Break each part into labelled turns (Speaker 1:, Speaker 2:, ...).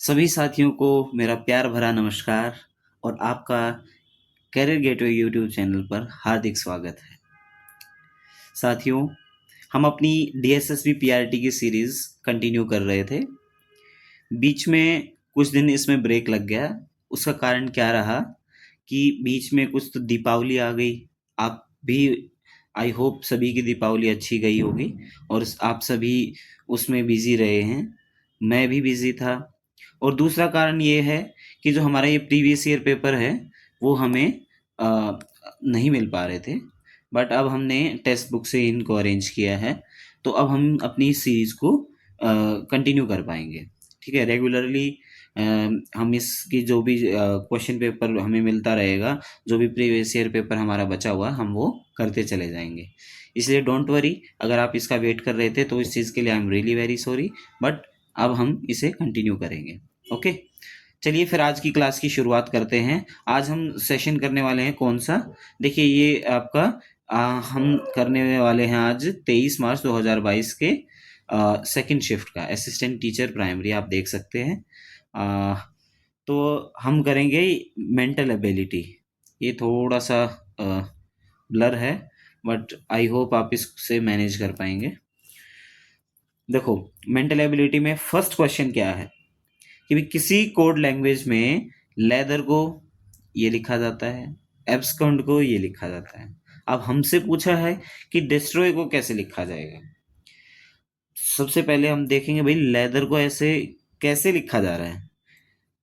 Speaker 1: सभी साथियों को मेरा प्यार भरा नमस्कार और आपका करियर गेटवे यूट्यूब चैनल पर हार्दिक स्वागत है। साथियों, हम अपनी डीएसएसबी पीआरटी की सीरीज़ कंटिन्यू कर रहे थे। बीच में कुछ दिन इसमें ब्रेक लग गया। उसका कारण क्या रहा कि बीच में कुछ तो दीपावली आ गई। आप भी, आई होप सभी की दीपावली अच्छी गई होगी और आप सभी उसमें बिजी रहे हैं। मैं भी बिजी था। और दूसरा कारण ये है कि जो हमारा ये प्रीवियस ईयर पेपर है वो हमें नहीं मिल पा रहे थे। बट अब हमने टेक्स्ट बुक से इनको अरेंज किया है, तो अब हम अपनी सीरीज़ को कंटिन्यू कर पाएंगे। ठीक है, रेगुलरली हम इसकी जो भी क्वेश्चन पेपर हमें मिलता रहेगा, जो भी प्रीवियस ईयर पेपर हमारा बचा हुआ, हम वो करते चले जाएंगे। इसलिए डोंट वरी, अगर आप इसका वेट कर रहे थे तो इस चीज़ के लिए I am really very sorry, but अब हम इसे कंटिन्यू करेंगे। ओके, चलिए फिर आज की क्लास की शुरुआत करते हैं। आज हम सेशन करने वाले हैं कौन सा? देखिए, ये आपका हम करने वाले हैं आज 23 मार्च 2022 के सेकंड शिफ्ट का असिस्टेंट टीचर प्राइमरी, आप देख सकते हैं। तो हम करेंगे मेंटल एबिलिटी। ये थोड़ा सा ब्लर है, बट आई होप आप इससे मैनेज कर पाएंगे। देखो, मेंटल एबिलिटी में फर्स्ट क्वेश्चन क्या है कि भी किसी कोड लैंग्वेज में लेदर को ये लिखा जाता है, एब्सकॉन्ड को ये लिखा जाता है। अब हमसे पूछा है कि डिस्ट्रॉय को कैसे लिखा जाएगा। सबसे पहले हम देखेंगे भाई लेदर को ऐसे कैसे लिखा जा रहा है।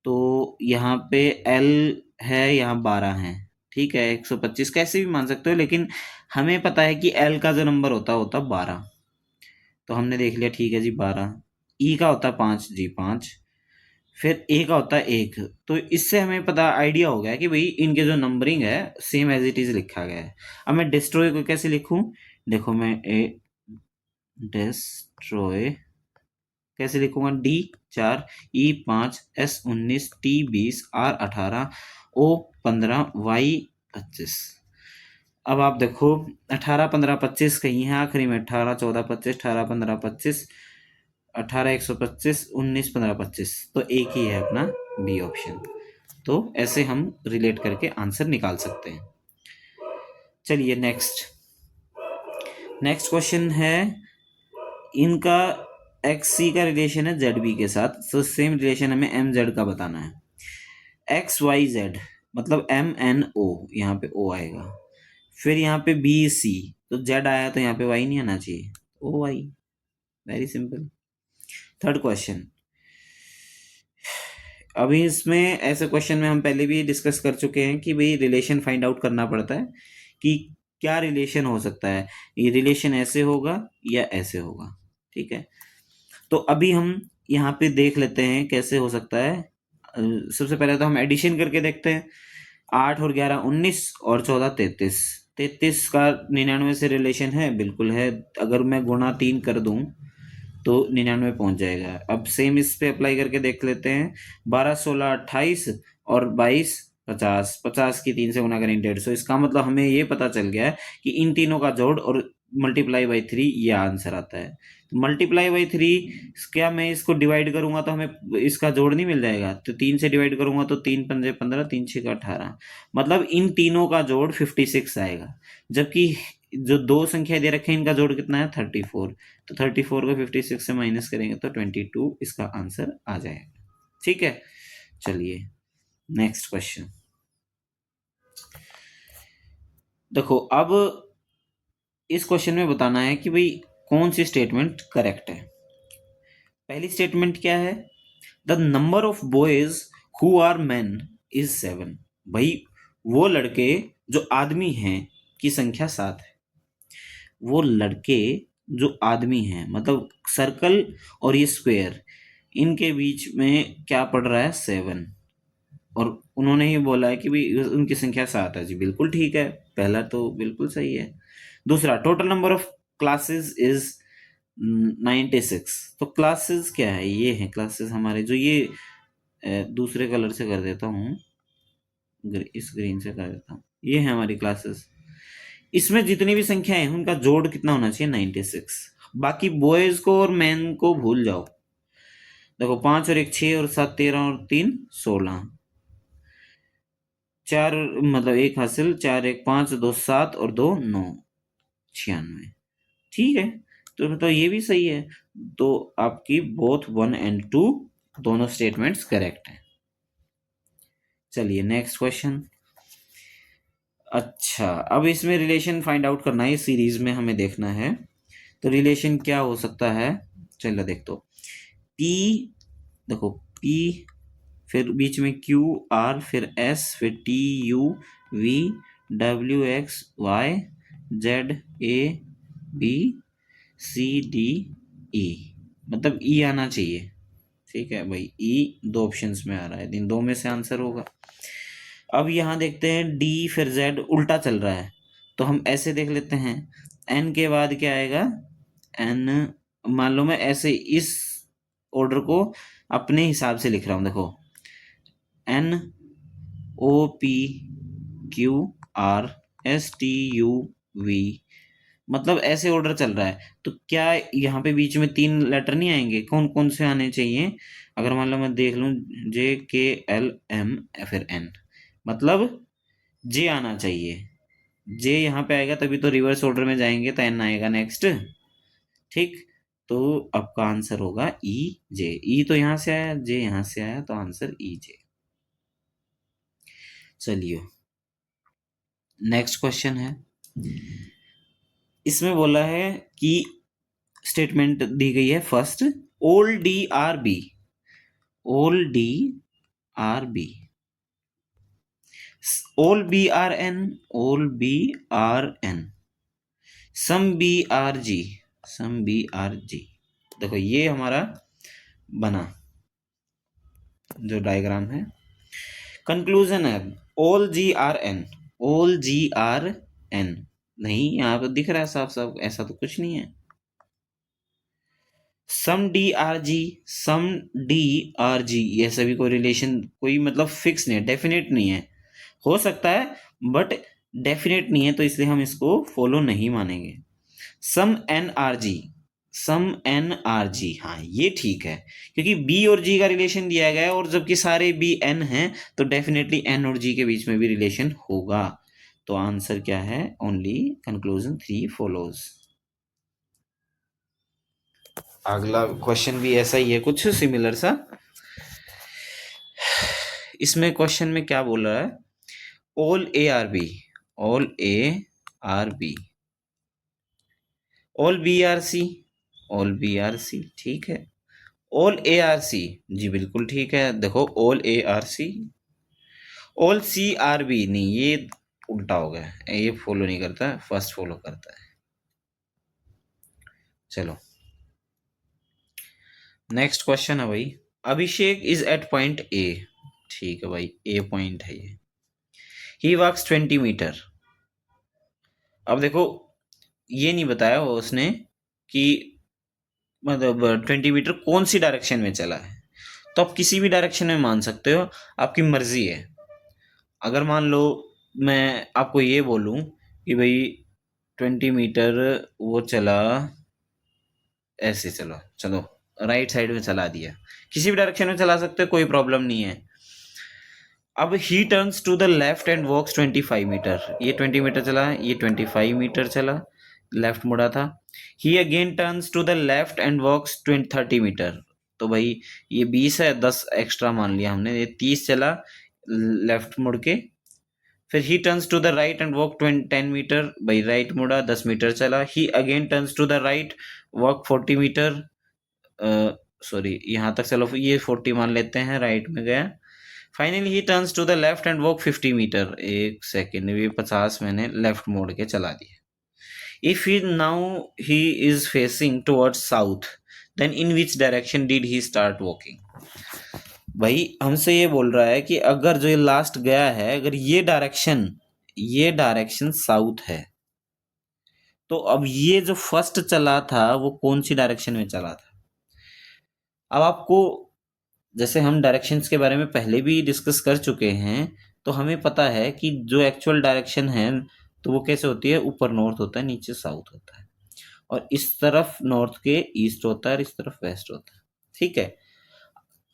Speaker 1: तो यहाँ पे एल है, यहाँ 12 है। ठीक है, 125 कैसे भी मान सकते हो, लेकिन हमें पता है कि एल का जो नंबर होता होता 12। तो हमने देख लिया, ठीक है जी 12। ई का होता 5 जी 5। फिर ए का होता है 1। तो इससे हमें पता आइडिया हो गया कि भाई इनके जो नंबरिंग है सेम एज इट इज लिखा गया है। अब मैं डिस्ट्रॉय को कैसे लिखूं? देखो, मैं ए डिस्ट्रॉय कैसे लिखूंगा? D 4, E 5, S 19, T 20, R 18, O 15, Y 25। अब आप देखो, 18 15 25 कहीं है आखिरी में, 18 14 25, 18 15 25, 18 125, 19 15 25। तो एक ही है अपना बी ऑप्शन। तो ऐसे हम रिलेट करके आंसर निकाल सकते हैं। चलिए नेक्स्ट नेक्स्ट क्वेश्चन है, इनका एक्स सी का रिलेशन है जेड बी के साथ, तो सेम रिलेशन हमें एम जेड का बताना है। एक्स वाई जेड मतलब एम एन ओ, यहाँ पे ओ आएगा। फिर यहाँ पे बी सी, तो जेड आया तो यहाँ पे वाई नहीं आना चाहिए, O Y. Very simple. Third question, अभी इसमें ऐसे क्वेश्चन में हम पहले भी डिस्कस कर चुके हैं कि भाई रिलेशन फाइंड आउट करना पड़ता है कि क्या रिलेशन हो सकता है। ये रिलेशन ऐसे होगा या ऐसे होगा। ठीक है, तो अभी हम यहाँ पे देख लेते हैं कैसे हो सकता है। सबसे पहले तो हम एडिशन करके देखते हैं। 8 और 11 19 और 14 33। 33 का 99 से रिलेशन है, बिल्कुल है। अगर मैं गुणा 3 कर दूं तो 99 पहुंच जाएगा। अब सेम इस पे अप्लाई करके देख लेते हैं। 12 16 28 और 22 50। 50 की 3 से गुना करें 150। इसका मतलब हमें ये पता चल गया है कि इन तीनों का जोड़ और मल्टीप्लाई बाई 3 ये आंसर आता है। तो मल्टीप्लाई बाई 3, क्या मैं इसको डिवाइड करूंगा तो हमें इसका जोड़ नहीं मिल जाएगा? तो 3 से डिवाइड करूंगा तो 3 पंजे 15, 3 छः 18। मतलब इन तीनों का जोड़ 56 आएगा। जबकि जो दो संख्या दे रखे हैं इनका जोड़ कितना है? 34। तो 34 को 56 से माइनस करेंगे तो 22 इसका आंसर आ जाएगा। ठीक है, चलिए नेक्स्ट क्वेश्चन देखो। अब इस क्वेश्चन में बताना है कि भाई कौन सी स्टेटमेंट करेक्ट है। पहली स्टेटमेंट क्या है? The number of boys who are man is 7। भाई वो लड़के जो आदमी हैं की संख्या 7 है। वो लड़के जो आदमी हैं, मतलब सर्कल और ये स्क्वायर, इनके बीच में क्या पड़ रहा है? 7। और उन्होंने ही बोला है कि भाई उनकी संख्या 7 है। जी बिल्कुल ठीक है, पहला तो बिल्कुल सही है। दूसरा, total number of classes is 96। तो क्लासेस क्या है? ये है क्लासेस हमारे, जो ये दूसरे कलर से कर देता हूँ, इस ग्रीन से कर देता हूँ, ये है हमारी क्लासेस। इसमें जितनी भी संख्या है उनका जोड़ कितना होना चाहिए? 96। बाकी बॉयज को और मैन को भूल जाओ। देखो 5 और 1 6 और 7 13 और 3 16, 4 मतलब 1 हासिल, 4 1 5 2 7 और 2 9, 96। ठीक है, तो मतलब ये भी सही है। तो आपकी बोथ 1 एंड 2 दोनों स्टेटमेंट्स करेक्ट हैं। चलिए नेक्स्ट क्वेश्चन। अच्छा, अब इसमें रिलेशन फाइंड आउट करना है, इस सीरीज में हमें देखना है। तो रिलेशन क्या हो सकता है, चलो देख दो। P, देखो P, फिर बीच में Q R, फिर S, फिर T U V W X Y Z A B C D E, मतलब E आना चाहिए। ठीक है भाई, E दो ऑप्शंस में आ रहा है, इन दो में से आंसर होगा। अब यहाँ देखते हैं D फिर Z उल्टा चल रहा है, तो हम ऐसे देख लेते हैं। N के बाद क्या आएगा, N, मान लो मैं ऐसे इस ऑर्डर को अपने हिसाब से लिख रहा हूँ, देखो N O P Q R S T U V, मतलब ऐसे ऑर्डर चल रहा है। तो क्या यहाँ पे बीच में 3 लेटर नहीं आएंगे, कौन कौन से आने चाहिए? अगर मान लो मैं देख लूँ, JKLM फिर N, मतलब J आना चाहिए। J यहाँ पे आएगा तभी तो रिवर्स ऑर्डर में जाएंगे, तो N आएगा नेक्स्ट। ठीक, तो आपका आंसर होगा ई जे। ई तो यहाँ से आया, जे यहाँ से आया, तो आंसर ई जे। चलिए नेक्स्ट क्वेश्चन है। इसमें बोला है कि स्टेटमेंट दी गई है first, all D are B, all D are B, all B are N, all B are N, some B are G, some B are G. देखो ये हमारा बना जो डायग्राम है। कंक्लूजन है ओल जी आर एन, ओल जी आर एन, नहीं यहाँ पे दिख रहा है साफ साफ, ऐसा तो कुछ नहीं है। सम डी आर जी, सम डी आर जी, ये सभी को रिलेशन कोई मतलब फिक्स नहीं है, डेफिनेट नहीं है, हो सकता है बट डेफिनेट नहीं है, तो इसलिए हम इसको फॉलो नहीं मानेंगे। सम एन आर जी, सम एन आर जी, हाँ ये ठीक है, क्योंकि बी और जी का रिलेशन दिया गया है, और जबकि सारे बी एन हैं, तो डेफिनेटली एन और जी के बीच में भी रिलेशन होगा। तो आंसर क्या है, ओनली कंक्लूजन 3 फॉलोज। अगला क्वेश्चन भी ऐसा ही है, कुछ सिमिलर सा। इसमें क्वेश्चन में क्या बोल रहा है, all A are B, all A are B, all B are C, all B are C, ठीक है। ऑल ए आर सी, जी बिल्कुल ठीक है। देखो all A are C, all C are B, नहीं ये उल्टा हो गया, ये फॉलो नहीं करता, फर्स्ट फॉलो करता है। चलो नेक्स्ट क्वेश्चन है भाई, अभिषेक इज एट पॉइंट ए, ठीक है भाई, ए पॉइंट है ये। ही वॉक्स 20 मीटर। अब देखो ये नहीं बताया उसने कि मतलब 20 मीटर कौन सी डायरेक्शन में चला है, तो आप किसी भी डायरेक्शन में मान सकते हो, आपकी मर्जी है। अगर मान लो मैं आपको ये बोलूं कि भाई 20 मीटर वो चला, ऐसे चलो चलो राइट साइड में चला दिया, किसी भी डायरेक्शन में चला सकते हो, कोई प्रॉब्लम नहीं है। अब he turns to the left and walks 25 metre, ये 20 मीटर चला, ये 25 मीटर चला, लेफ्ट मुड़ा था। He again turns to the left and walks 30 metre, तो भाई ये 20 है, 10 एक्स्ट्रा मान लिया हमने, ये 30 चला लेफ्ट मुड़ के। फिर he turns to the right and walk 10 metre, भाई राइट मुड़ा 10 मीटर चला। He again turns to the right, walk 40 metre, sorry यहाँ तक चलो, ये 40 मान लेते हैं, राइट में गया। Finally he turns to the left and walk 50 metre, एक सेकेंड, ये 50 मैंने लेफ्ट मोड़ के चला दिया। If he now he is facing towards south, then in which direction did he start walking. भाई हमसे ये बोल रहा है कि अगर जो ये लास्ट गया है, अगर ये डायरेक्शन साउथ है, तो अब ये जो फर्स्ट चला था वो कौन सी डायरेक्शन में चला था। अब आपको, जैसे हम डायरेक्शंस के बारे में पहले भी डिस्कस कर चुके हैं, तो हमें पता है कि जो एक्चुअल डायरेक्शन है तो वो कैसे होती है, ऊपर नॉर्थ होता है, नीचे साउथ होता है, और इस तरफ नॉर्थ के ईस्ट होता है और इस तरफ वेस्ट होता है। ठीक है,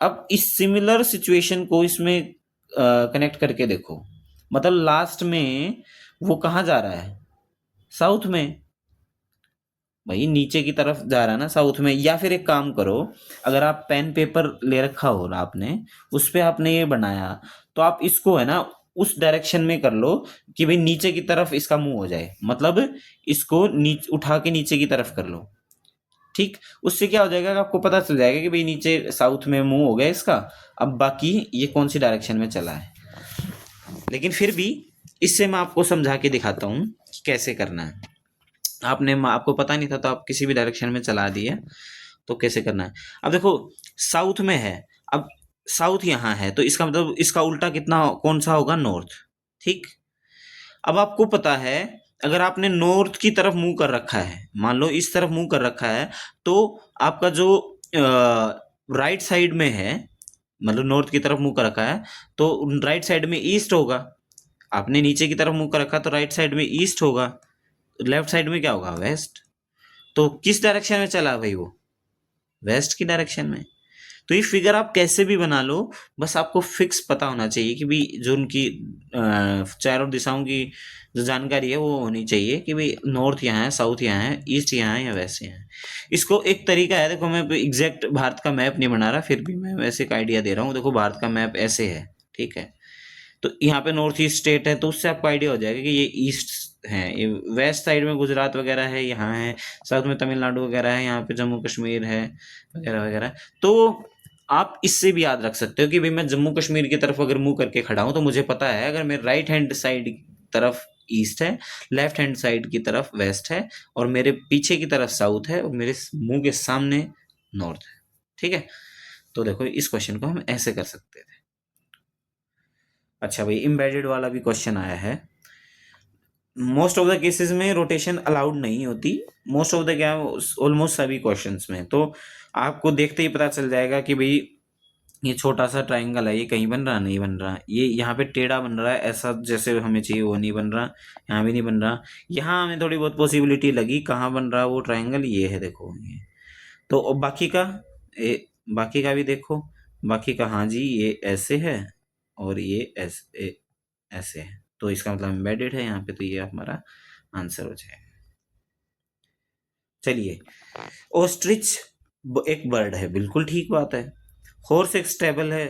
Speaker 1: अब इस सिमिलर सिचुएशन को इसमें कनेक्ट करके देखो, मतलब लास्ट में वो कहाँ जा रहा है, साउथ में। भाई नीचे की तरफ जा रहा है ना साउथ में। या फिर एक काम करो, अगर आप पेन पेपर ले रखा हो ना आपने, उस पे आपने ये बनाया, तो आप इसको है ना उस डायरेक्शन में कर लो कि भाई नीचे की तरफ इसका मुंह हो जाए, मतलब इसको नीचे उठा के नीचे की तरफ कर लो। ठीक, उससे क्या हो जाएगा कि आपको पता चल जाएगा कि भाई नीचे साउथ में मुंह हो गया इसका। अब बाकी ये कौन सी डायरेक्शन में चला है। लेकिन फिर भी इससे मैं आपको समझा के दिखाता हूँ कि कैसे करना है। आपको पता नहीं था तो आप किसी भी डायरेक्शन में चला दिए, तो कैसे करना है। अब देखो साउथ में है, अब साउथ यहाँ है, तो इसका मतलब इसका उल्टा कितना कौन सा होगा, नॉर्थ। ठीक, अब आपको पता है अगर आपने नॉर्थ की तरफ मुंह कर रखा है, मान लो इस तरफ मुंह कर रखा है, तो आपका जो राइट साइड में है, मतलब नॉर्थ की तरफ मुंह कर रखा है, तो राइट साइड में ईस्ट होगा। आपने नीचे की तरफ मुंह कर रखा तो राइट साइड में ईस्ट होगा, लेफ्ट साइड में क्या होगा, वेस्ट। तो किस डायरेक्शन में चला भाई वो, वेस्ट की डायरेक्शन में। तो ये फिगर आप कैसे भी बना लो, बस आपको फिक्स पता होना चाहिए कि भाई जो उनकी चारों दिशाओं की जो जानकारी है वो होनी चाहिए कि भाई नॉर्थ यहाँ है, साउथ यहाँ है, ईस्ट यहाँ है या वेस्ट यहाँ है। इसको एक तरीका है, देखो मैं एग्जैक्ट भारत का मैप नहीं बना रहा, फिर भी मैं वैसे एक आइडिया दे रहा हूँ। देखो भारत का मैप ऐसे है, ठीक है, तो यहाँ पे नॉर्थ ईस्ट स्टेट है, तो उससे आपको आइडिया हो जाएगा कि ये ईस्ट है, ये वेस्ट साइड में गुजरात वगैरह है, यहाँ है, साउथ में तमिलनाडु वगैरह है, यहाँ पे जम्मू कश्मीर है वगैरह वगैरह। तो आप इससे भी याद रख सकते हो कि भाई मैं जम्मू कश्मीर की तरफ अगर मुंह करके खड़ा हूं तो मुझे पता है अगर मेरे राइट हैंड साइड की तरफ ईस्ट है, लेफ्ट हैंड साइड की तरफ वेस्ट है, और मेरे पीछे की तरफ साउथ है, और मेरे मुंह के सामने नॉर्थ है। ठीक है, तो देखो इस क्वेश्चन को हम ऐसे कर सकते थे। अच्छा भाई, इम्बेडेड वाला भी क्वेश्चन आया है। मोस्ट ऑफ द केसेस में रोटेशन अलाउड नहीं होती, मोस्ट ऑफ द क्या, ऑलमोस्ट सभी क्वेश्चंस में। तो आपको देखते ही पता चल जाएगा कि भाई ये छोटा सा ट्राइंगल है, ये कहीं बन रहा नहीं बन रहा, ये यहाँ पे टेढ़ा बन रहा है, ऐसा जैसे हमें चाहिए वो नहीं बन रहा, यहाँ भी नहीं बन रहा। यहाँ हमें थोड़ी बहुत पॉसिबिलिटी लगी, कहाँ बन रहा वो ट्राइंगल, ये है देखो ये। तो अब बाकी का भी देखो, बाकी का हाँ जी ये ऐसे है और ये ऐसे है, तो इसका मतलब एम्बेडेड है यहाँ पे, तो ये हमारा आंसर हो जाएगा। चलिए, ओस्ट्रिच एक बर्ड है, बिल्कुल ठीक बात है। हॉर्स एक स्टेबल है,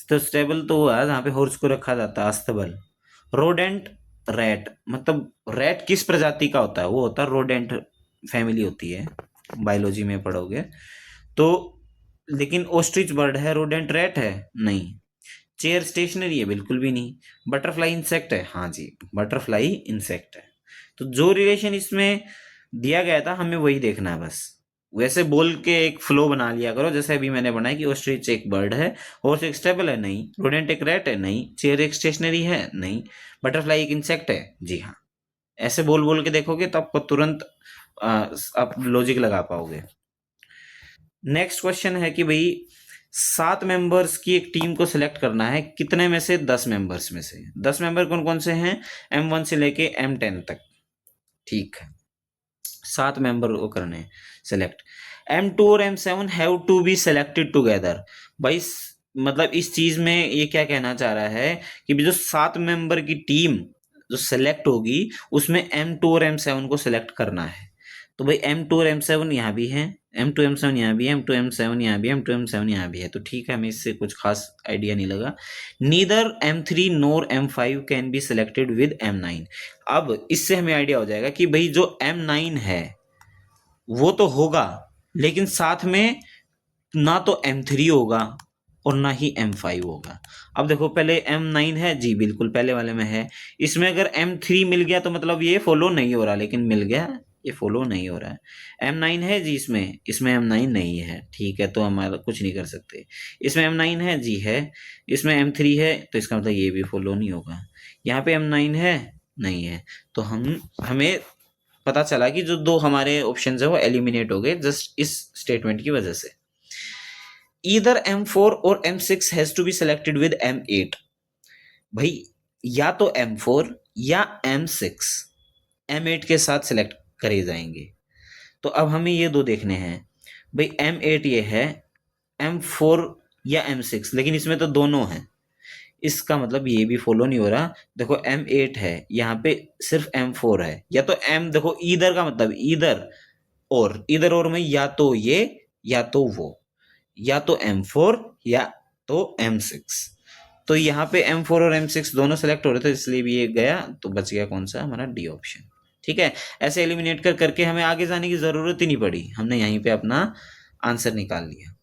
Speaker 1: तो स्टेबल तो हुआ जहाँ पे हॉर्स को रखा जाता है, अस्तबल। रोडेंट, रैट, मतलब रैट किस प्रजाति का होता है, वो होता है रोडेंट फैमिली होती है, बायोलॉजी में पढ़ोगे तो। लेकिन ओस्ट्रिच बर्ड है, रोडेंट रैट है नहीं। चेयर स्टेशनरी है, बिल्कुल भी नहीं। बटरफ्लाई इंसेक्ट है, हाँ जी बटरफ्लाई इंसेक्ट है। तो जो रिलेशन इसमें दिया गया था हमें वही देखना है बस। वैसे बोल के एक फ्लो बना लिया करो, जैसे अभी मैंने बनाया कि ऑस्ट्रिच एक बर्ड है, हॉर्स एक स्टेबल है नहीं, रोडेंट एक रैट है नहीं, चेयर एक स्टेशनरी है नहीं, बटरफ्लाई एक इंसेक्ट है जी हाँ। ऐसे बोल बोल के देखोगे तो आपको तुरंत आप लॉजिक लगा पाओगे। नेक्स्ट क्वेश्चन है कि भाई 7 मेंबर्स की एक टीम को सिलेक्ट करना है, कितने में से, 10 मेंबर्स में से। 10 मेंबर कौन कौन से हैं, M1 से लेके M10 तक। ठीक है, 7 मेंबर को करने हैं सेलेक्ट। M2 और M7 have to be selected together. भाई मतलब इस चीज में ये क्या कहना चाह रहा है कि जो 7 मेंबर की टीम जो सेलेक्ट होगी उसमें M2 और M7 को सेलेक्ट करना है। तो भाई M2 और M7 यहाँ भी है, M2 M7 यहाँ भी है, M2 M7 यहाँ भी है, M2 M7 यहाँ भी है, तो ठीक है, हमें इससे कुछ खास आइडिया नहीं लगा। Neither M3 NOR M5 can be selected with M9। अब इससे हमें आइडिया हो जाएगा कि भाई जो M9 है वो तो होगा, लेकिन साथ में ना तो M3 होगा और ना ही M5 होगा। अब देखो पहले M9 है जी, बिल्कुल पहले वाले में है। इसमें अगर M3 मिल गया तो मतलब ये फॉलो नहीं हो रहा, लेकिन मिल गया, ये फॉलो नहीं हो रहा है। M9 है जी, इसमें इसमें M9 नहीं है, ठीक है, तो हमारा कुछ नहीं कर सकते। इसमें M9 है जी है, इसमें M3 है, तो इसका मतलब ये भी फॉलो नहीं होगा। यहाँ पे M9 है नहीं है, तो हमें पता चला कि जो दो हमारे ऑप्शन है वो एलिमिनेट हो गए जस्ट इस स्टेटमेंट की वजह से। ईदर M4 और M6 has to be selected with M8। भाई या तो M4 या M6 M8 के साथ सिलेक्ट करे जाएंगे। तो अब हमें ये दो देखने हैं। भाई M8 ये है, M4 या M6, लेकिन इसमें तो दोनों हैं, इसका मतलब ये भी फॉलो नहीं हो रहा। देखो M8 है, यहाँ पे सिर्फ M4 है, या तो M, देखो ईदर का मतलब इधर और में या तो ये या तो वो, या तो M4 या तो M6। तो यहाँ पे M4 और M6 दोनों सेलेक्ट हो रहे थे, इसलिए भी ये गया, तो बच गया कौन सा, हमारा डी ऑप्शन। ठीक है, ऐसे एलिमिनेट करके हमें आगे जाने की जरूरत ही नहीं पड़ी, हमने यहीं पे अपना आंसर निकाल लिया।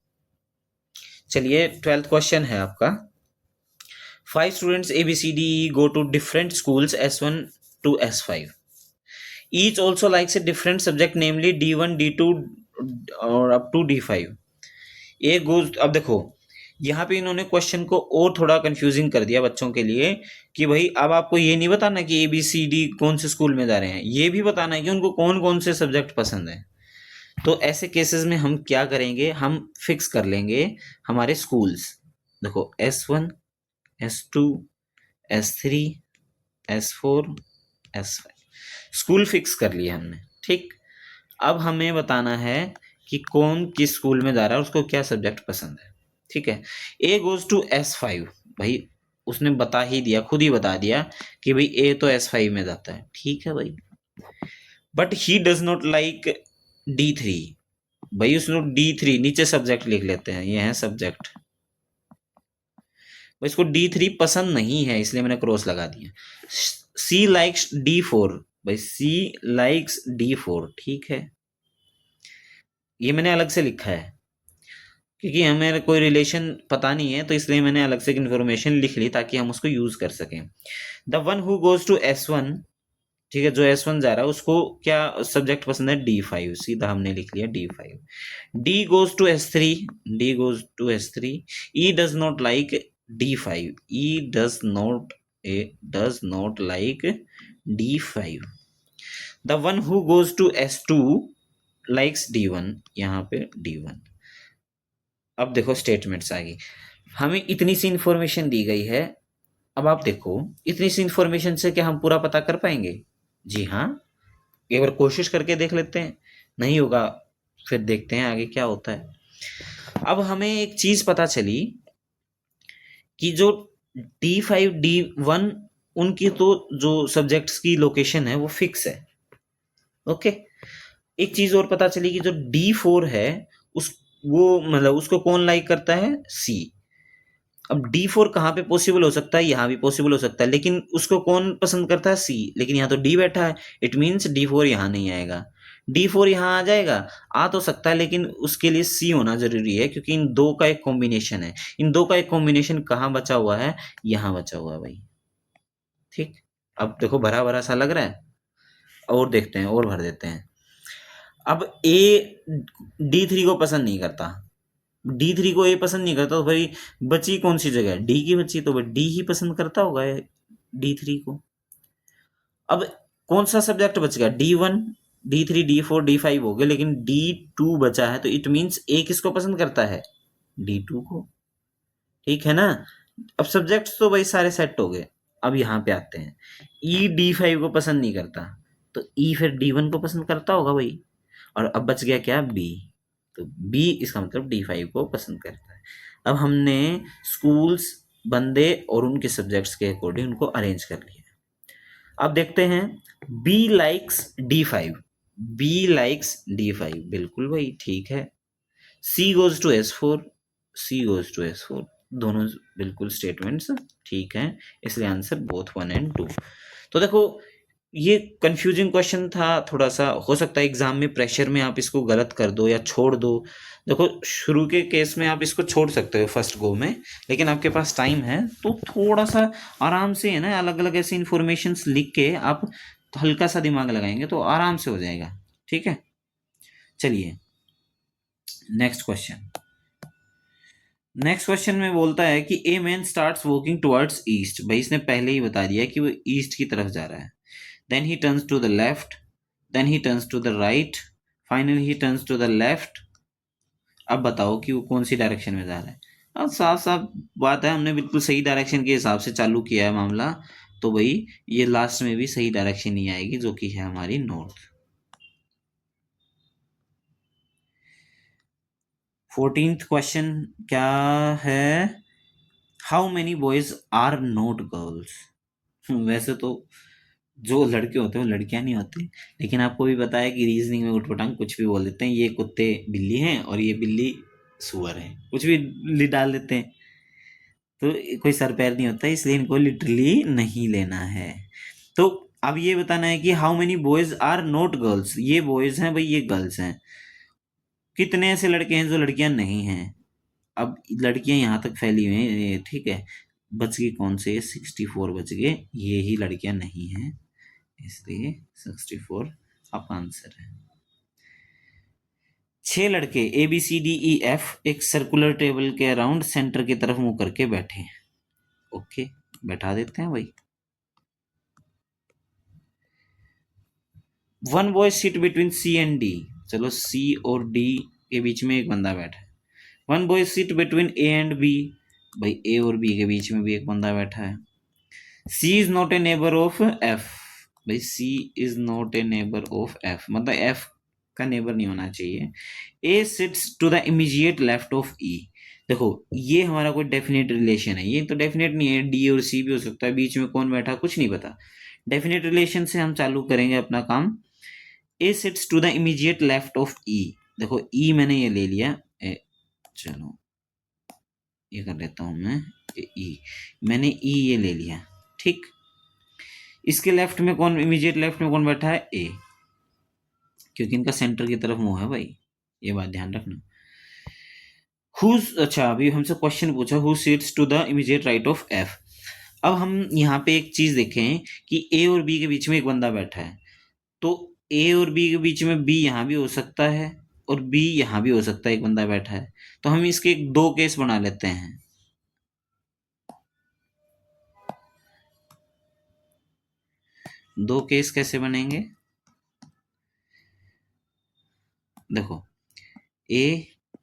Speaker 1: चलिए 12th क्वेश्चन है आपका। 5 students ABCDE go to different schools S1 to S5. Each also likes a different subject, namely D1, D2 और up to D5. A goes, अब देखो यहाँ पे इन्होंने क्वेश्चन को और थोड़ा कंफ्यूजिंग कर दिया बच्चों के लिए कि भाई अब आपको ये नहीं बताना कि ABCD कौन से स्कूल में जा रहे हैं, ये भी बताना है कि उनको कौन कौन से सब्जेक्ट पसंद है। तो ऐसे केसेस में हम क्या करेंगे, हम फिक्स कर लेंगे हमारे स्कूल्स। देखो S1, S2, S3, S4, S5 school fix कर लिए हमने। ठीक, अब हमें बताना है कि कौन किस स्कूल में जा रहा है, उसको क्या सब्जेक्ट पसंद है। ठीक है, ए गोज टू S5, भाई उसने बता ही दिया, खुद ही बता दिया कि भाई ए तो S5 में जाता है। ठीक है भाई, but he does not like D3। भाई उसने D3 नीचे सब्जेक्ट लिख लेते हैं, ये है सब्जेक्ट, भाई इसको D3 पसंद नहीं है, इसलिए मैंने क्रॉस लगा दिया। सी लाइक्स D4, भाई सी लाइक्स D4। ठीक है, ये मैंने अलग से लिखा है क्योंकि हमें कोई रिलेशन पता नहीं है, तो इसलिए मैंने अलग से इन्फॉर्मेशन लिख ली ताकि हम उसको यूज कर सकें। The one who goes to S1, ठीक है, जो S1 जा रहा है उसको क्या सब्जेक्ट पसंद है, D5, सीधा हमने लिख लिया D5। D goes to S3, D goes to S3, E does not like D5, E does not like D5। The one who goes to S2 likes D1, यहाँ पे D1। अब देखो स्टेटमेंट्स आ गई, हमें इतनी सी इंफॉर्मेशन दी गई है। अब आप देखो इतनी सी इंफॉर्मेशन से क्या हम पूरा पता कर पाएंगे? जी हाँ, एक बार कोशिश करके देख लेते हैं, नहीं होगा फिर देखते हैं आगे क्या होता है। अब हमें एक चीज पता चली कि जो D5, D1 उनकी तो जो सब्जेक्ट्स की लोकेशन है वो फिक्स है। ओके, एक चीज और पता चली कि जो D4 है उस वो मतलब उसको कौन लाइक करता है, सी। अब D4 कहाँ पे पॉसिबल हो सकता है, यहाँ भी पॉसिबल हो सकता है, लेकिन उसको कौन पसंद करता है, सी। लेकिन यहाँ तो D बैठा है, इट मीन्स D4 यहाँ नहीं आएगा। D4 यहाँ आ जाएगा, आ तो सकता है, लेकिन उसके लिए C होना जरूरी है क्योंकि इन दो का एक कॉम्बिनेशन है। इन दो का एक कॉम्बिनेशन कहाँ बचा हुआ है, यहाँ बचा हुआ है भाई। ठीक, अब देखो भरा भरा सा लग रहा है, और देखते हैं और भर देते हैं। अब ए D3 को पसंद नहीं करता, D3 को ए पसंद नहीं करता, तो भाई बची कौन सी जगह, डी की बची, तो भाई डी ही पसंद करता होगा D3 को। अब कौन सा सब्जेक्ट बच गया, D1, D3, D4, D5 हो गए, लेकिन D2 बचा है, तो इट मीन्स ए किसको पसंद करता है, D2 को। ठीक है ना, अब सब्जेक्ट्स तो भाई सारे सेट हो गए। अब यहाँ पे आते हैं, ई D5 को पसंद नहीं करता, तो ई फिर D1 को पसंद करता होगा भाई। और अब बच गया क्या, बी, तो बी इसका मतलब D5 को पसंद करता है। अब हमने स्कूल्स, बंदे और उनके सब्जेक्ट्स के अकॉर्डिंग उनको अरेंज कर लिया। अब देखते हैं, B likes D5, B likes D5, बिल्कुल भाई ठीक है। She goes to S4, she goes to S4, दोनों बिल्कुल स्टेटमेंट्स ठीक हैं, इसलिए आंसर बोथ 1 and 2। तो देखो ये कंफ्यूजिंग क्वेश्चन था थोड़ा सा, हो सकता है एग्जाम में प्रेशर में आप इसको गलत कर दो या छोड़ दो। देखो शुरू के केस में आप इसको छोड़ सकते हो फर्स्ट गो में, लेकिन आपके पास टाइम है तो थोड़ा सा आराम से है ना, अलग अलग ऐसे इंफॉर्मेशन लिख के आप हल्का सा दिमाग लगाएंगे तो आराम से हो जाएगा। ठीक है, चलिए नेक्स्ट क्वेश्चन। नेक्स्ट क्वेश्चन में बोलता है कि a man starts walking towards east, भाई इसने पहले ही बता दिया कि वो ईस्ट की तरफ जा रहा है। Then he turns to the left, then he turns to the right, finally he turns to the left. अब बताओ कि वो कौन सी डायरेक्शन में जा रहा है। अब साफ साफ बात है, हमने बिल्कुल सही डायरेक्शन के हिसाब से चालू किया है मामला, तो भाई ये लास्ट में भी सही डायरेक्शन ही आएगी जो कि है हमारी नॉर्थ। 14th क्वेश्चन क्या है? How many boys are not girls? वैसे तो जो लड़के होते हैं वो लड़कियां नहीं होती, लेकिन आपको भी पता है कि रीजनिंग में उठपटांग कुछ भी बोल देते हैं, ये कुत्ते बिल्ली हैं और ये बिल्ली सुअर है, कुछ भी डाल देते हैं। तो कोई सर पैर नहीं होता, इसलिए इनको लिटरली नहीं लेना है। तो अब ये बताना है कि how many boys are not girls, ये बॉयज हैं भाई, ये गर्ल्स हैं। कितने ऐसे लड़के हैं जो लड़कियां नहीं हैं? अब लड़कियां यहाँ तक फैली हुई हैं, ठीक है। बच गए कौन से? 64 बच गए, ये ही लड़कियां नहीं हैं, इसलिए 64 आपका आंसर है। 6 लड़के ABCDEF एक सर्कुलर टेबल के अराउंड सेंटर की तरफ मुंह करके बैठे। ओके, बैठा देते हैं भाई। One boy seat between C and D। चलो C और D के बीच में एक बंदा बैठा है। One boy seat between A and B। भाई A और B के बीच में भी एक बंदा बैठा है। C is not a neighbour of F। भाई C is not a neighbour of F, मतलब F का नेबर नहीं होना चाहिए। A sits to the immediate left of E। देखो ये हमारा कोई डेफिनेट रिलेशन है, ये तो डेफिनेट नहीं है, D और C भी हो सकता है, बीच में कौन बैठा कुछ नहीं पता। डेफिनेट रिलेशन से हम चालू करेंगे अपना काम। A sits to the immediate left of E। देखो E मैंने ये ले लिया, चलो ये कर लेता हूं मैं, E मैंने E ये ले लिया, ठीक। इसके लेफ्ट में कौन, इमीडिएट लेफ्ट में कौन बैठा है? A, क्योंकि इनका सेंटर की तरफ मुंह है भाई, ये बात ध्यान रखना। अच्छा अभी हमसे क्वेश्चन पूछा, who sits to the immediate right of F। अब हम यहाँ पे एक चीज देखें कि A और B के बीच में एक बंदा बैठा है, तो A और B के बीच में B यहाँ भी हो सकता है और B यहाँ भी हो सकता है, एक बंदा बैठा है। तो हम इसके दो केस बना लेते हैं। दो केस कैसे बनेंगे? देखो A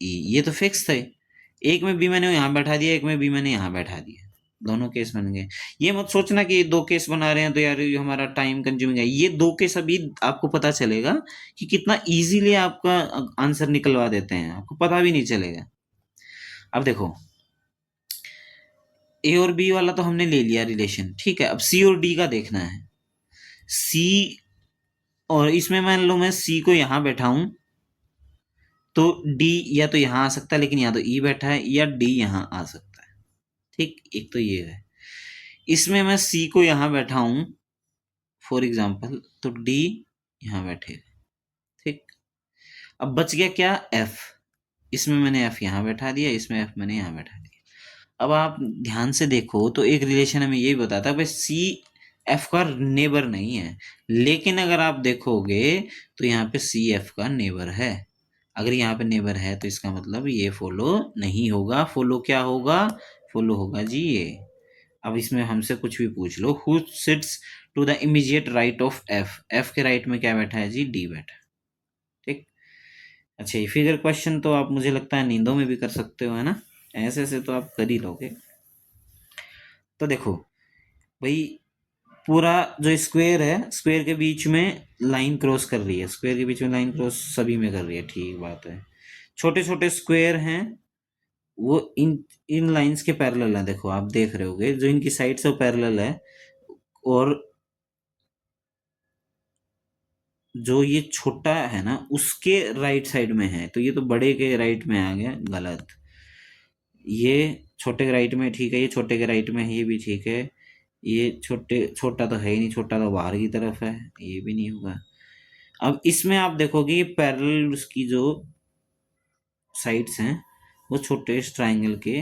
Speaker 1: E ये तो फिक्स थे, एक में B मैंने यहाँ बैठा दिया, एक में B मैंने यहाँ बैठा दिया, दोनों केस बन गए। ये मत सोचना कि ये दो केस बना रहे हैं तो यार ये हमारा टाइम कंज्यूमिंग है, ये दो केस अभी आपको पता चलेगा कि कितना इजीली आपका आंसर निकलवा देते हैं, आपको पता भी नहीं चलेगा। अब देखो A और B वाला तो हमने ले लिया रिलेशन, ठीक है। अब C और D का देखना है। C और इसमें मान लो मैं C को यहां बैठा हूं तो D या तो यहां आ सकता है, लेकिन या तो E बैठा है, या D यहां आ सकता है, ठीक। एक तो ये है। इसमें मैं C को यहां बैठा हूं फॉर एग्जाम्पल, तो D यहां बैठेगा, ठीक। अब बच गया क्या? F। इसमें मैंने F यहां बैठा दिया, इसमें F मैंने यहां बैठा दिया। अब आप ध्यान से देखो तो एक रिलेशन हमें यही बताता है भाई C F का नेबर नहीं है, लेकिन अगर आप देखोगे तो यहाँ पे C F का नेबर है। अगर यहाँ पे नेबर है तो इसका मतलब ये फॉलो नहीं होगा। फॉलो क्या होगा? फॉलो होगा जी ये। अब इसमें हमसे कुछ भी पूछ लो, who sits to the immediate right of F। F के राइट में क्या बैठा है जी? D बैठा, ठीक। अच्छा ये फिगर क्वेश्चन तो आप मुझे लगता है नींदों में भी कर सकते हो, है ना? ऐसे ऐसे तो आप कर ही लोगे। तो देखो भाई पूरा जो स्क्वायर है, स्क्वायर के बीच में लाइन क्रॉस कर रही है, स्क्वायर के बीच में लाइन क्रॉस सभी में कर रही है, ठीक बात है। छोटे छोटे स्क्वायर हैं वो इन इन लाइंस के पैरेलल है। देखो आप देख रहे होगे जो इनकी साइड से वो पैरेलल है, और जो ये छोटा है ना उसके राइट साइड में है, तो ये तो बड़े के राइट में आ गया, गलत। ये छोटे के राइट में ठीक है, ये छोटे के राइट में है, ये भी ठीक है। ये छोटा तो है ही नहीं, छोटा तो बाहर की तरफ है, ये भी नहीं होगा। अब इसमें आप देखोगे ये पैरेलल उसकी जो साइड्स हैं वो छोटे इस ट्रायंगल के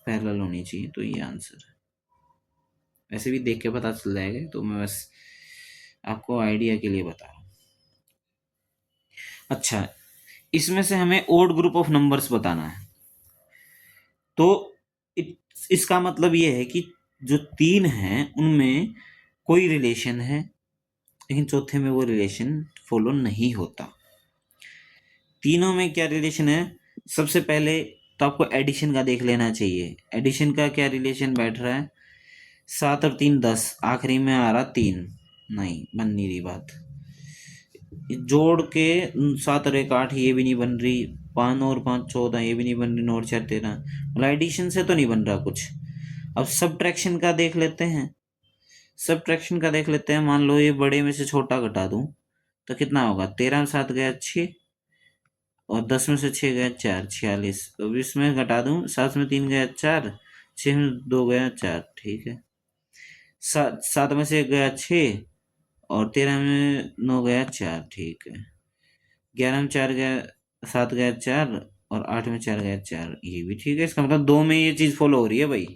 Speaker 1: पैरेलल होनी चाहिए, तो ये आंसर है। वैसे भी देख के पता चल जाएगा, तो मैं बस आपको आइडिया के लिए बता रहा हूँ। अच्छा इसमें से हमें ओड ग्रुप ऑफ नंबर्स बताना है, तो इसका मतलब ये है कि जो 3 हैं उनमें कोई रिलेशन है, लेकिन चौथे में वो रिलेशन फॉलो नहीं होता। तीनों में क्या रिलेशन है? सबसे पहले तो आपको एडिशन का देख लेना चाहिए। एडिशन का क्या रिलेशन बैठ रहा है? 7 और 3 10, आखिरी में आ रहा 3, नहीं बन नहीं रही बात। जोड़ के 7 और 1 8, ये भी नहीं बन रही। 5 और 5 14, ये भी नहीं बन रही, 9 और 4 13, मतलब एडिशन से तो नहीं बन रहा कुछ। अब सब्ट्रैक्शन का देख लेते हैं, सब्ट्रैक्शन का देख लेते हैं। मान लो ये बड़े में से छोटा घटा दूं तो कितना होगा, 13 में 7 गया 6, और 10 में से 6 गया 4, 46। अब इसमें घटा दूं, 7 में 3 गया 4, 6 में 2 गया 4, ठीक है। 7 में से 1 गया 6, और 13 में 9 गया 4, ठीक है। 11 में 4 गया 7 गया 4, और 8 में 4 गया 4, ये भी ठीक है। इसका मतलब 2 में ये चीज़ फॉलो हो रही है भाई।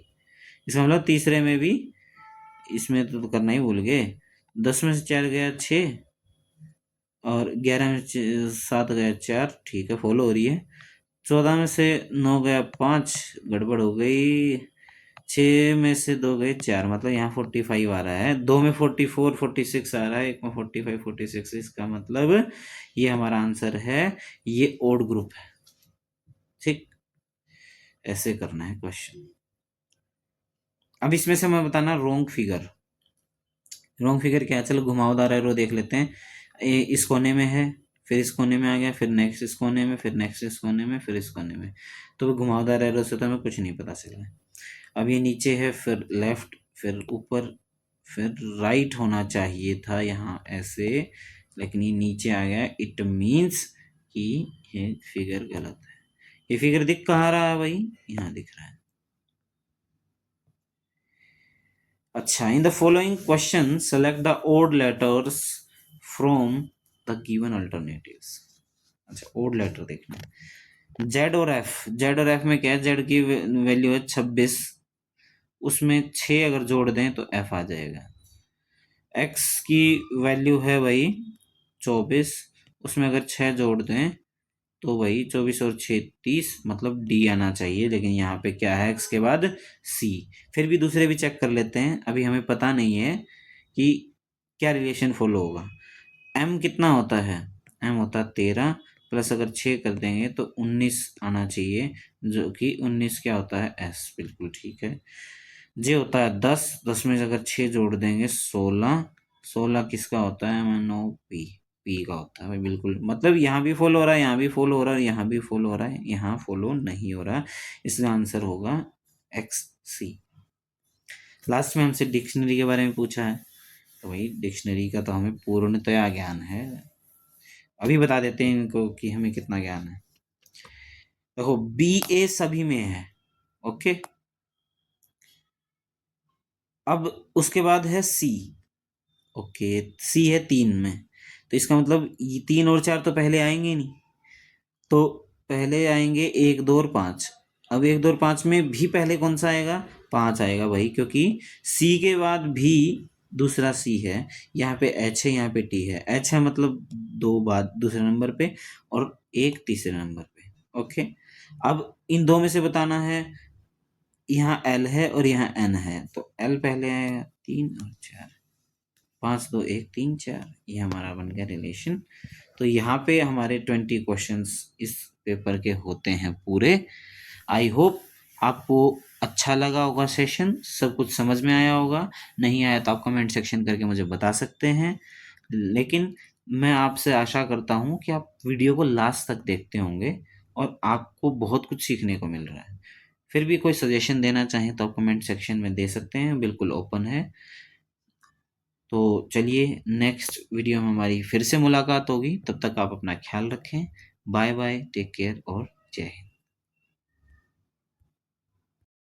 Speaker 1: इसका मतलब तीसरे में भी, इसमें तो करना ही भूल गए। 10 में से 4 गया 6, और 11 में 7 गया 4, ठीक है, फॉलो हो रही है। 14 में से 9 गया 5, गड़बड़ हो गई। 6 में से 2 गए 4, मतलब यहाँ 45 आ रहा है। 2 में 44 46 आ रहा है, एक में 45 46। इसका मतलब ये हमारा आंसर है, ये ओड ग्रुप है। ठीक, ऐसे करना है क्वेश्चन। अब इसमें से मैं बताना रोंग फिगर। रोंग फिगर क्या है, चलो घुमावदार एरो देख लेते हैं। इस कोने में है, फिर इस कोने में आ गया, फिर नेक्स्ट इस कोने में, फिर नेक्स्ट इस कोने में, फिर इस कोने में। तो घुमावदार एरो से तो हमें कुछ नहीं पता चला है। अब ये नीचे है, फिर लेफ्ट, फिर ऊपर, फिर राइट होना चाहिए था यहाँ ऐसे, लेकिन ये नीचे आ गया। इट मीन्स कि ये फिगर गलत है। ये फिगर दिख कहाँ रहा है भाई, यहाँ दिख रहा है। अच्छा, in the following question select the odd letters from the given alternatives. अच्छा, ओड लेटर देखना है। जेड और एफ, जेड और एफ में क्या है, जेड की वैल्यू है 26, उसमें 6 अगर जोड़ दें तो एफ आ जाएगा। एक्स की वैल्यू है भाई 24, उसमें अगर 6 जोड़ दें तो भाई 24 और 6 30, मतलब डी आना चाहिए। लेकिन यहाँ पे क्या है, एक्स के बाद सी। फिर भी दूसरे भी चेक कर लेते हैं, अभी हमें पता नहीं है कि क्या रिलेशन फॉलो होगा। एम कितना होता है, एम होता है 13, प्लस अगर 6 कर देंगे तो 19 आना चाहिए, जो कि 19 क्या होता है, एस, बिल्कुल ठीक है। जे होता है 10, 10 में से अगर 6 जोड़ देंगे 16, 16 किसका होता है, मानो पी, पी का होता है भाई, बिल्कुल। मतलब यहाँ भी फॉलो हो रहा है, यहाँ भी फॉलो हो रहा है, यहाँ भी फॉलो हो रहा है, यहाँ फॉलो नहीं हो रहा, इसलिए आंसर होगा एक्स सी। लास्ट में हमसे डिक्शनरी के बारे में पूछा है, तो भाई डिक्शनरी का तो हमें पूर्णतया ज्ञान है। अभी बता देते हैं इनको कि हमें कितना ज्ञान है। देखो, बी ए सभी में है, ओके। अब उसके बाद है सी, ओके, सी है 3 में, तो इसका मतलब ये 3 और 4 तो पहले आएंगे नहीं, तो पहले आएंगे 1 2 और 5। अब 1 2 और 5 में भी पहले कौन सा आएगा, 5 आएगा भाई, क्योंकि सी के बाद भी दूसरा सी है। यहाँ पे एच है, यहाँ पे टी है। एच है मतलब 2 बाद दूसरे नंबर पे, और 1 तीसरे नंबर पे, ओके। अब इन 2 में से बताना है, यहाँ एल है और यहाँ एन है, तो एल पहले आएगा, 3 और 4, 5 2 1 3 4, ये हमारा बन गया रिलेशन। तो यहाँ पे हमारे 20 क्वेश्चंस इस पेपर के होते हैं पूरे। आई होप आपको अच्छा लगा होगा सेशन, सब कुछ समझ में आया होगा। नहीं आया तो आप कमेंट सेक्शन करके मुझे बता सकते हैं, लेकिन मैं आपसे आशा करता हूँ कि आप वीडियो को लास्ट तक देखते होंगे और आपको बहुत कुछ सीखने को मिल रहा है। फिर भी कोई सजेशन देना चाहें तो आप कमेंट सेक्शन में दे सकते हैं, बिल्कुल ओपन है। तो चलिए, नेक्स्ट वीडियो में हमारी फिर से मुलाकात होगी, तब तक आप अपना ख्याल रखें। बाय बाय, टेक केयर और जय हिंद।